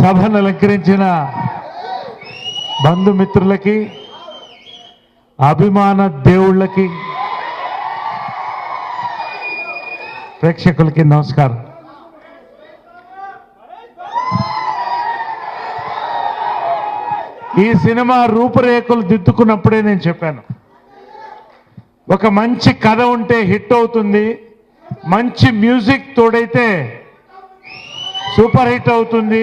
సభను అలంకరించిన బంధుమిత్రులకి, అభిమాన దేవుళ్ళకి, ప్రేక్షకులకి నమస్కారం. ఈ సినిమా రూపురేఖలు దిద్దుకున్నప్పుడే నేను చెప్పాను, ఒక మంచి కథ ఉంటే హిట్ అవుతుంది, మంచి మ్యూజిక్ తోడైతే సూపర్ హిట్ అవుతుంది,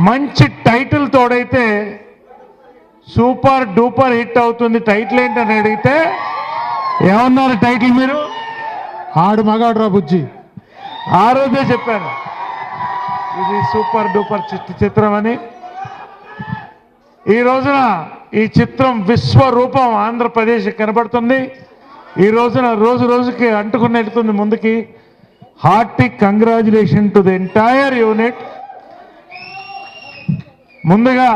మంచి టైటిల్ తోడైతే సూపర్ డూపర్ హిట్ అవుతుంది. టైటిల్ ఏంటని అడిగితే ఏమన్నారు టైటిల్ మీరు? ఆడు మగాడు రా బుజ్జి. ఆ రోజే చెప్పాను ఇది సూపర్ డూపర్ చిత్రం అని. ఈ రోజున ఈ చిత్రం విశ్వరూపం ఆంధ్రప్రదేశ్ కనబడుతుంది. ఈ రోజున రోజు రోజుకి అంటుకుని వెళ్తుంది ముందుకి. Hearty congratulation to the entire unit. ముందుగా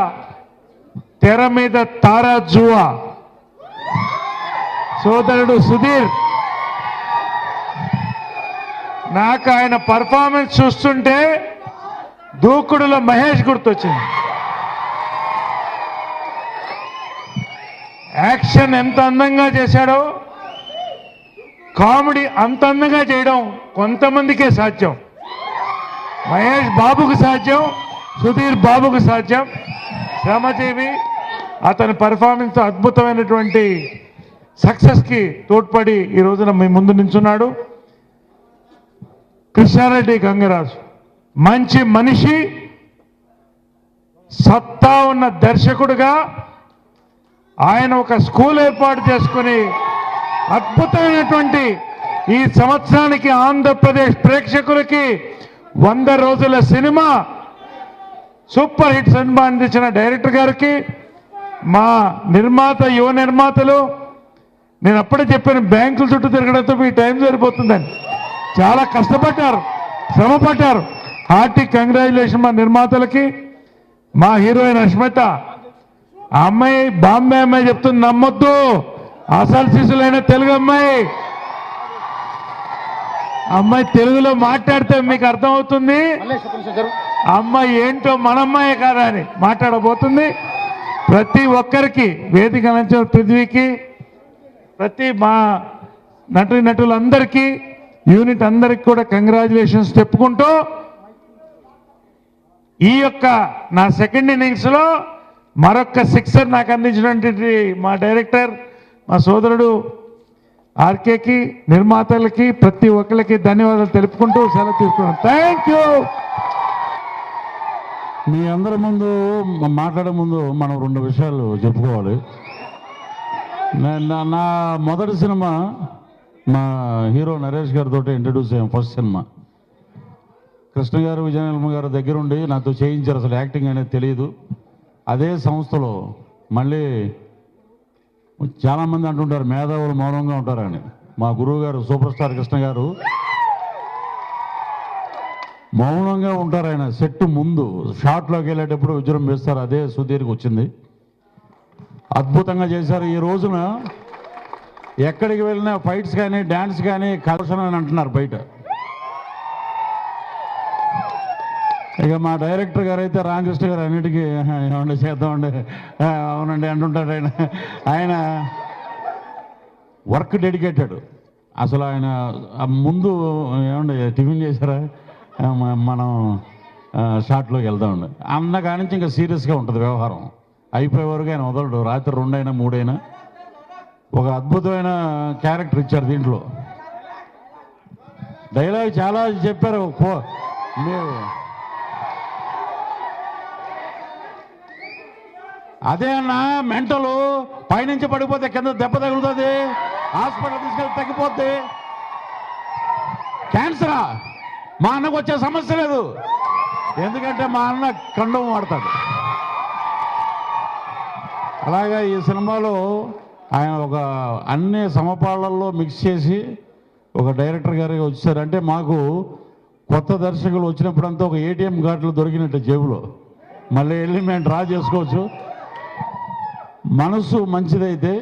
తెర మీద తారా జువా సోదరుడు సుధీర్, నాకు ఆయన పర్ఫార్మెన్స్ చూస్తుంటే దూకుడులో మహేష్ గుర్తొచ్చింది. యాక్షన్ ఎంత అందంగా చేశాడో, కామెడీ అంత అందంగా చేయడం కొంతమందికే సాధ్యం. మహేష్ బాబుకు సాధ్యం, సుధీర్ బాబుకు సాధ్యం. శ్రమజీవి, అతని పర్ఫార్మెన్స్ అద్భుతమైనటువంటి సక్సెస్కి తోడ్పడి ఈ రోజున మీ ముందు నించున్నాడు. కృష్ణారెడ్డి గంగరాజు మంచి మనిషి, సత్తా ఉన్న దర్శకుడుగా ఆయన ఒక స్కూల్ ఏర్పాటు చేసుకుని అద్భుతమైనటువంటి ఈ సంవత్సరానికి ఆంధ్రప్రదేశ్ ప్రేక్షకులకి 100 రోజుల సినిమా సూపర్ హిట్ సినిమా అందించిన డైరెక్టర్ గారికి, మా నిర్మాత యువ నిర్మాతలు, నేను అప్పుడే చెప్పాను బ్యాంకుల చుట్టూ తిరగడంతో మీ టైం సరిపోతుందని, చాలా కష్టపడ్డారు, శ్రమపడ్డారు. హార్టీ కంగ్రాచులేషన్ మా నిర్మాతలకి. మా హీరోయిన్ అష్మిత, ఆ అమ్మాయి బాంబే అమ్మాయి చెప్తుంది, నమ్మొద్దు, అసలు శిశులైన తెలుగు అమ్మాయి. అమ్మాయి తెలుగులో మాట్లాడితే మీకు అర్థమవుతుంది అమ్మాయి ఏంటో మన అమ్మాయే కాదా అని మాట్లాడబోతుంది. ప్రతి ఒక్కరికి, వేదిక నుంచి పృథ్వీకి, ప్రతి మా నటులందరికీ, యూనిట్ అందరికి కూడా కంగ్రాచులేషన్స్ చెప్పుకుంటూ, ఈ యొక్క నా సెకండ్ ఇన్నింగ్స్లో మరొక సిక్సర్ నాకు అందించినటువంటి మా డైరెక్టర్, మా సోదరుడు ఆర్కేకి, నిర్మాతలకి, ప్రతి ఒక్కరికి ధన్యవాదాలు తెలుపుకుంటూ సెలవు తీసుకున్నాను. Thank you. మీ అందరి ముందు మాట్లాడే ముందు మనం 2 విషయాలు చెప్పుకోవాలి. నా మొదటి సినిమా మా హీరో నరేష్ గారితో ఇంట్రడ్యూస్ అయ్యాం. ఫస్ట్ సినిమా కృష్ణ గారు, విజయనిర్మ గారు దగ్గరుండి నాతో చేయించారు. అసలు యాక్టింగ్ అనేది తెలియదు. అదే సంస్థలో మళ్ళీ చాలామంది అంటుంటారు మేధావులు మౌనంగా ఉంటారని. మా గురువు గారు సూపర్ స్టార్ కృష్ణ గారు మౌనంగా ఉంటారు. ఆయన సెట్ ముందు షాట్లోకి వెళ్ళేటప్పుడు విజృంభిస్తారు. అదే సుధీర్కి వచ్చింది. అద్భుతంగా చేశారు. ఈ రోజున ఎక్కడికి వెళ్ళినా ఫైట్స్ కానీ డ్యాన్స్ కానీ కలెక్షన్ అని అంటున్నారు బయట. ఇక మా డైరెక్టర్ గారు అయితే రామకృష్ణ గారు అన్నిటికీ ఏమండి చేద్దామండి, అవునండి అంటుంటాడు. ఆయన వర్క్ డెడికేటెడ్. అసలు ఆయన ముందు ఏమండి టిఫిన్ చేశారా, మనం షాట్లోకి వెళ్దామండి అన్న కాడి నుంచి ఇంకా సీరియస్గా ఉంటుంది వ్యవహారం. అయిపోయే వరకు ఆయన వదలడు. రాత్రి 2 అయినా 3 అయినా. ఒక అద్భుతమైన క్యారెక్టర్ ఇచ్చారు దీంట్లో. డైలాగ్ చాలా చెప్పారు. మీరు అదే అన్న మెంటలు పైనుంచి పడిపోతే కింద దెబ్బ తగులుతుంది, హాస్పిటల్ తీసుకెళ్ళి తగ్గిపోద్ది. క్యాన్సరా? మా అన్నకు వచ్చే సమస్య లేదు, ఎందుకంటే మా అన్న కండం వాడతాడు. అలాగా ఈ సినిమాలో ఆయన ఒక అన్ని సమపాళ్ళల్లో మిక్స్ చేసి ఒక డైరెక్టర్ గారిగా వచ్చారంటే మాకు కొత్త దర్శకులు వచ్చినప్పుడంతా ఒక ఏటీఎం కార్డులు దొరికినట్టు జేబులో మళ్ళీ వెళ్ళి మేము డ్రా చేసుకోవచ్చు. మనసు మంచిదైతే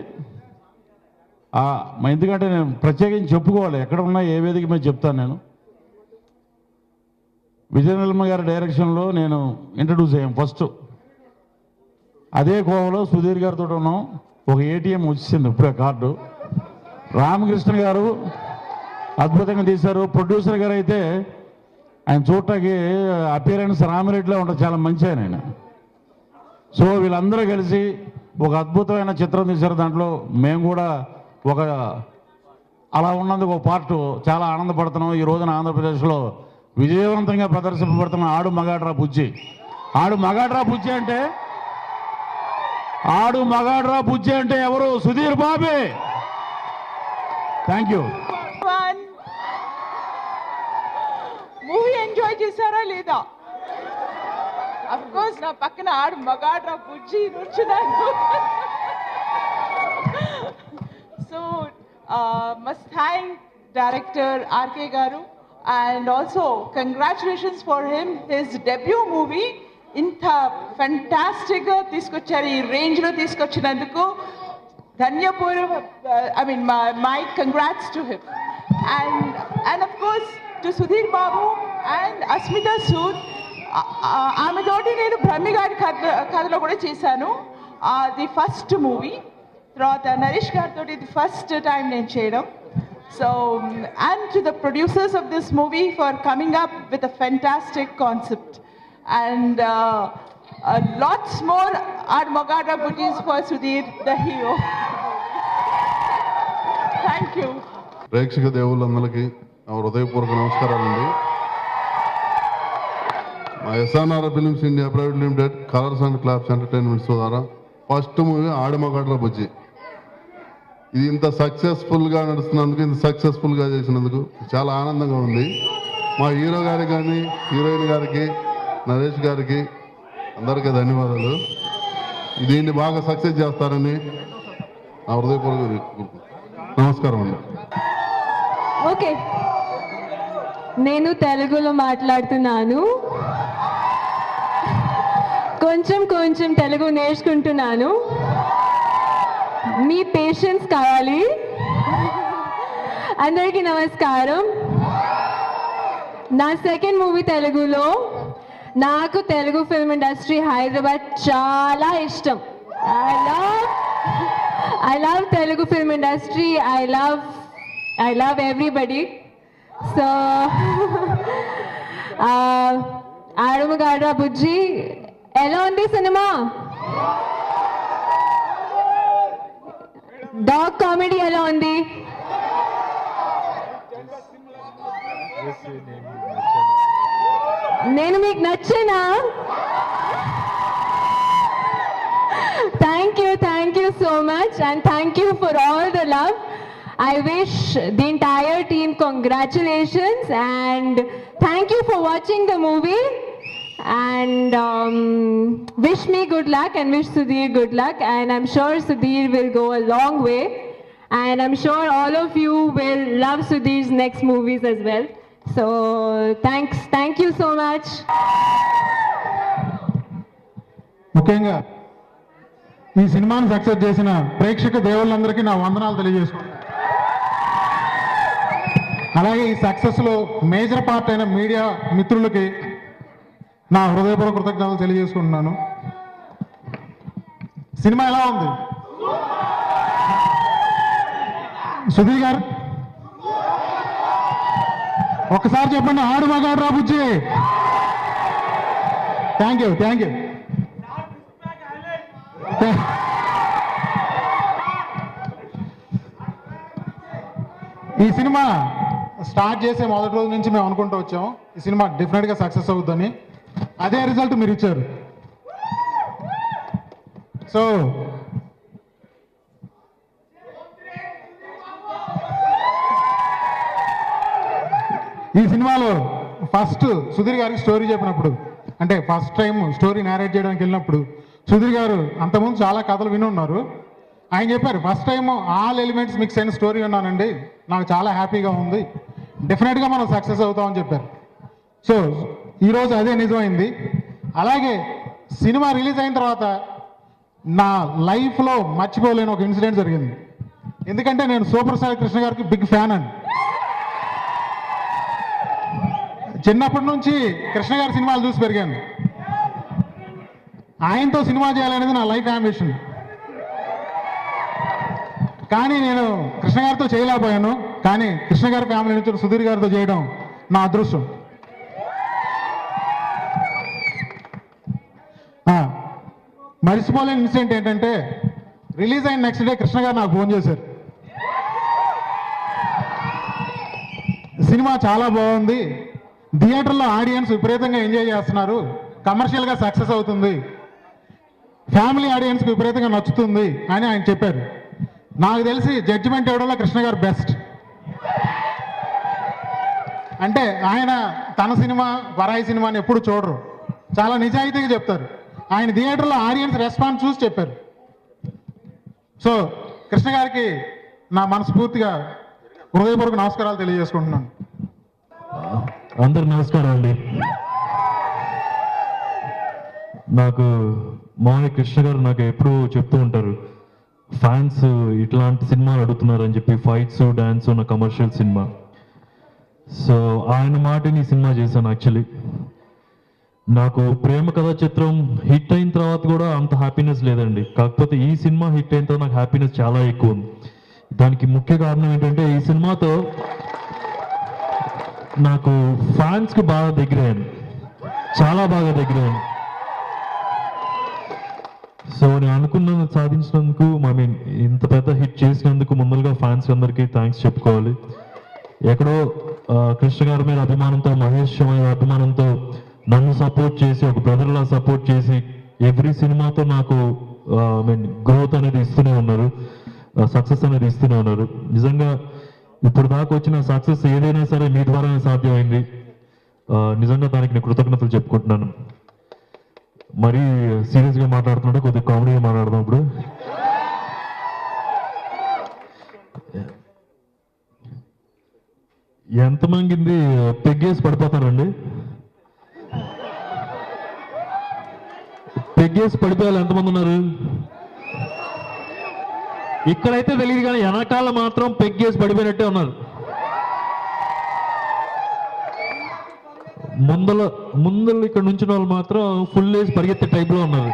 ఎందుకంటే నేను ప్రత్యేకించి చెప్పుకోవాలి, ఎక్కడ ఉన్నా ఏ వేదిక మీద చెప్తాను. నేను విజయ నిర్మల గారి డైరెక్షన్లో నేను ఇంట్రడ్యూస్ అయ్యాను ఫస్ట్. అదే కోవలో సుధీర్ గారితో ఉన్నాం. ఒక ఏటీఎం వచ్చింది ఇప్పుడే కార్డు. రామకృష్ణ గారు అద్భుతంగా తీశారు. ప్రొడ్యూసర్ గారు అయితే ఆయన చూడటానికి అపియరెన్స్ రామిరెడ్డిలో ఉంటుంది, చాలా మంచి ఆయన. సో వీళ్ళందరూ కలిసి ఒక అద్భుతమైన చిత్రం తీశారు. దాంట్లో మేము కూడా ఒక అలా ఉన్నందుకు ఒక పార్ట్ చాలా ఆనందపడుతున్నాం. ఈ రోజున ఆంధ్రప్రదేశ్లో విజయవంతంగా ప్రదర్శింపబడుతున్న ఆడు మగాడ్రా బుజ్జి. ఆడు మగాడ్రా బుజ్జి అంటే ఎవరు? సుధీర్ బాబే. Thank you. మూవీ ఎంజాయ్ చేశారా లేదా? అఫ్ కోర్స్ నా పక్కన ఆడు మగాడ్రా బుజ్జి నుంచున్నాను. So must thank director RK గారు and also congratulations for him, his debut movie ఇంత fantastic గా తీసుకొచ్చారు, ఈ రేంజ్ లో తీసుకొచ్చినందుకు ధన్యపూర్వ my congrats to him and of course to Sudhir Babu and Asmita Sood. ఆమె తోటి నేను బ్రహ్మి గారి కథలో కూడా చేశాను, ది ఫస్ట్ మూవీ. తర్వాత నరేష్ గారితో ఇది ఫస్ట్ టైం నేను చేయడం. So, and to the producers of this movie for coming up with a fantastic concept. And lots more Armagada booties for Sudhir, the hero. Thank you. ప్రేక్షక దేవుళ్ళందరికీ నా హృదయపూర్వక నమస్కారాలండి. మా SRR films India private limited colours and claps entertainments ద్వారా first movie ఆడమగడ్ర బుజ్జి. ఇది ఇంత సక్సెస్ఫుల్గా నడుస్తున్నందుకు, ఇంత సక్సెస్ఫుల్గా చేసినందుకు చాలా ఆనందంగా ఉంది. మా హీరో గారికి కానీ, హీరోయిన్ గారికి, నరేష్ గారికి అందరికీ ధన్యవాదాలు. దీన్ని బాగా సక్సెస్ చేస్తారని నా హృదయపూర్వక నమస్కారం అండి. ఓకే, నేను తెలుగులో మాట్లాడుతున్నాను, కొంచెం తెలుగు నేర్చుకుంటున్నాను, మీ పేషెన్స్ కావాలి. అందరికీ నమస్కారం. నా సెకండ్ మూవీ తెలుగులో. నాకు తెలుగు ఫిల్మ్ ఇండస్ట్రీ హైదరాబాద్ చాలా ఇష్టం. I love Telugu film industry. I love everybody. So Arumagada Bujji, ఎలా ఉంది సినిమా? డాగ్ కామెడీ ఎలా ఉంది? నేను మీకు నచ్చేనా? Thank you so much, and thank you for all the love. I wish the entire team congratulations and thank you for watching the movie, and wish me good luck and wish Sudhir good luck, and I'm sure Sudhir will go a long way, and I'm sure all of you will love Sudhir's next movies as well. So thank you so much. ముఖ్యంగా ఈ సినిమాను success చేసిన ప్రేక్షక దేవుళ్ళందరికీ నా వందనాలు తెలియజేసుకుంటాను. అలాగే ఈ సక్సెస్లో major part అయిన మీడియా మిత్రులకి నా హృదయపూర్వక కృతజ్ఞతలు తెలియజేసుకుంటున్నాను. సినిమా ఎలా ఉంది? సుధీర్ గారు ఒక్కసారి చెప్పండి, ఆడు మగాడు రా బుజ్జి. Thank you. ఈ సినిమా స్టార్ట్ చేసే మొదటి రోజు నుంచి మేము అనుకుంటూ వచ్చాము ఈ సినిమా డెఫినెట్గా సక్సెస్ అవుతుందని. అదే రిజల్ట్ మీరు ఇచ్చారు. సో ఈ సినిమాలో ఫస్ట్ సుధీర్ గారికి స్టోరీ చెప్పినప్పుడు, అంటే ఫస్ట్ టైం స్టోరీ నేరేట్ చేయడానికి వెళ్ళినప్పుడు, సుధీర్ గారు అంతకుముందు చాలా కథలు విని ఉన్నారు. ఆయన చెప్పారు, first time all elements mix అయిన స్టోరీ విన్నానండి, నాకు చాలా హ్యాపీగా ఉంది, డెఫినెట్గా మనం సక్సెస్ అవుతామని చెప్పారు. సో ఈరోజు అదే నిజమైంది. అలాగే సినిమా రిలీజ్ అయిన తర్వాత నా లైఫ్లో మర్చిపోలేని ఒక ఇన్సిడెంట్ జరిగింది. ఎందుకంటే నేను సూపర్ స్టార్ కృష్ణ గారికి బిగ్ ఫ్యాన్ అండి. చిన్నప్పటి నుంచి కృష్ణ గారి సినిమాలు చూసి పెరిగాను. ఆయనతో సినిమా చేయాలనేది నా లైఫ్ అంబిషన్. కానీ నేను కృష్ణ గారితో చేయలేకపోయాను. కానీ కృష్ణ గారి ఫ్యామిలీ నుంచి సుధీర్ గారితో చేయడం నా అదృష్టం. మర్చిపోలేని ఇన్సిడెంట్ ఏంటంటే రిలీజ్ అయిన నెక్స్ట్ డే కృష్ణ గారు నాకు ఫోన్ చేశారు. సినిమా చాలా బాగుంది, థియేటర్లో ఆడియన్స్ విపరీతంగా ఎంజాయ్ చేస్తున్నారు, కమర్షియల్గా సక్సెస్ అవుతుంది, ఫ్యామిలీ ఆడియన్స్కి విపరీతంగా నచ్చుతుంది అని ఆయన చెప్పారు. నాకు తెలిసి జడ్జిమెంట్ ఇవ్వడంలో కృష్ణ గారు బెస్ట్. అంటే ఆయన తన సినిమా పరాయి సినిమాని ఎప్పుడు చూడరు, చాలా నిజాయితీగా చెప్తారు. ఆయన థియేటర్లో ఆడియన్స్ రెస్పాన్స్ చూసి చెప్పారు. సో కృష్ణ గారికి నా మనస్ఫూర్తిగా హృదయపూర్వక నమస్కారాలు తెలియజేసుకుంటున్నాను. అందరికి నమస్కారం అండి. నాకు మామయ్య కృష్ణ గారు నాకు ఎప్పుడూ చెప్తూ ఉంటారు, ఫ్యాన్స్ ఇట్లాంటి సినిమాలు అడుగుతున్నారని చెప్పి, ఫైట్స్ డ్యాన్స్ ఉన్న కమర్షియల్ సినిమా. సో ఆయన మాటని సినిమా చేశాను. యాక్చువల్లీ నాకు ప్రేమ కథా చిత్రం హిట్ అయిన తర్వాత కూడా అంత హ్యాపీనెస్ లేదండి. కాకపోతే ఈ సినిమా హిట్ అయిన తర్వాత నాకు హ్యాపీనెస్ చాలా ఎక్కువ ఉంది. దానికి ముఖ్య కారణం ఏంటంటే ఈ సినిమాతో నాకు ఫ్యాన్స్కి బాగా దగ్గరయ్యాను, చాలా బాగా దగ్గరయ్యాను. సో నేను అనుకున్నది సాధించినందుకు, ఐ మీన్ ఇంత పెద్ద హిట్ చేసినందుకు ముందరగా ఫ్యాన్స్ అందరికీ థ్యాంక్స్ చెప్పుకోవాలి. ఎక్కడో కృష్ణ గారి మీద అభిమానంతో, మహేష్ మీద అభిమానంతో నన్ను సపోర్ట్ చేసి, ఒక బ్రదర్లా సపోర్ట్ చేసి ఎవ్రీ సినిమాతో నాకు ఐ మీన్ గ్రోత్ అనేది ఇస్తూనే ఉన్నారు, సక్సెస్ అనేది ఇస్తూనే ఉన్నారు. నిజంగా ఇప్పుడు దాకా వచ్చిన సక్సెస్ ఏదైనా సరే మీ ద్వారానే సాధ్యమైంది. నిజంగా దానికి నేను కృతజ్ఞతలు చెప్పుకుంటున్నాను. మరీ సీరియస్గా మాట్లాడుతుంటే కొద్దిగా కామెడీగా మాట్లాడదాం. ఇప్పుడు ఎంతమంది పెగ్గేసి పడిపోతారండి? పెగ్గేసి పడిపోయాలి ఎంతమంది ఉన్నారు? ఇక్కడైతే తెలియదు కానీ వెనకాల మాత్రం పెగ్గేసి పడిపోయినట్టే ఉన్నారు. ముందర ఇక్కడ నుంచి వాళ్ళు మాత్రం ఫుల్ వేసి పరిగెత్తే టైప్లో ఉన్నారు.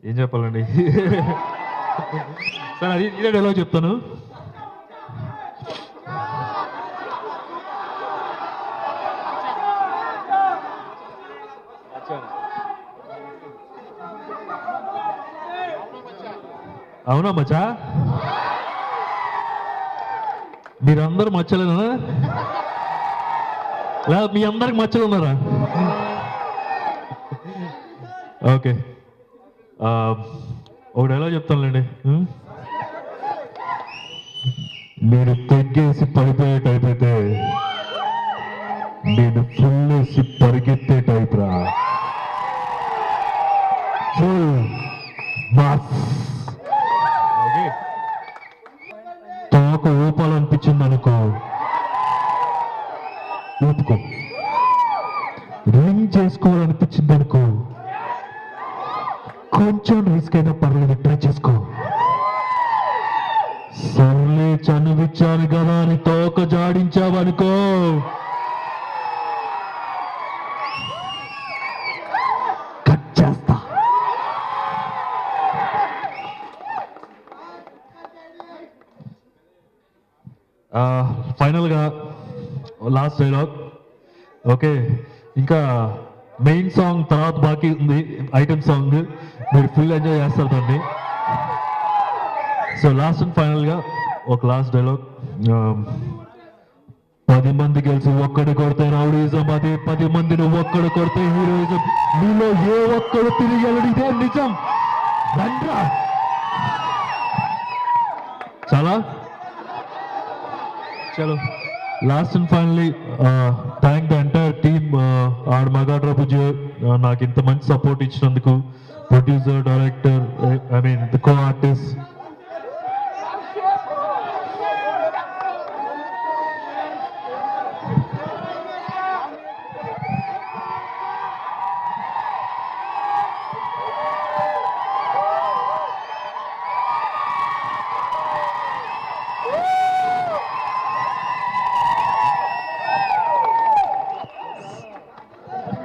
ఏం చెప్పాలండి? సరే అది ఇదే డైలాగ్ చెప్తాను. అవునా మచ్చా? మీరందరూ మచ్చలేనా? లేదా మీ అందరికి మచ్చలు ఉన్నారా? ఓకే, ఒక డైలాగ్ చెప్తానులేండి. మీరు తెగ్గేసి పడిపోయే టైప్ అయితే నేను ఫుల్ వేసి పరిగెత్తే టైప్ రా. Full mass. తోక ఊపాలనిపించింది అనుకో, ఊపుకో. రింగ్ చేసుకోవాలనిపించింది అనుకో, కొంచెం రిస్క్ అయినా పర్లేదు, ట్రై చేసుకో. సర్లే చనువిచ్చాను కదా అని తోక జాడించావనుకో, కట్ చేస్తా. ఫైనల్గా లాస్ట్ డైలాగ్. ఓకే, ఇంకా మెయిన్ సాంగ్ తర్వాత బాకీ ఉంది, ఐటమ్ సాంగ్. మీరు ఫుల్ ఎంజాయ్ చేస్తారు దాన్ని. సో లాస్ట్ అండ్ ఫైనల్గా ఒక లాస్ట్ డైలాగ్. 10 మంది గెలిచి ఒక్కడు కొడితే రౌడీజం, అదే 10 మందిని ఒక్కడు కొడితే హీరోయిజం. మీలో ఏ ఒక్కడు తిరిగలడు, ఇదే నిజం. రండ్రా. చాలా చలో. Last and finally thank the entire team. ఆడ మగాడ్రా బుజ్జు నాకు ఇంత మంచి సపోర్ట్ ఇచ్చినందుకు, producer, director, I mean the co artist,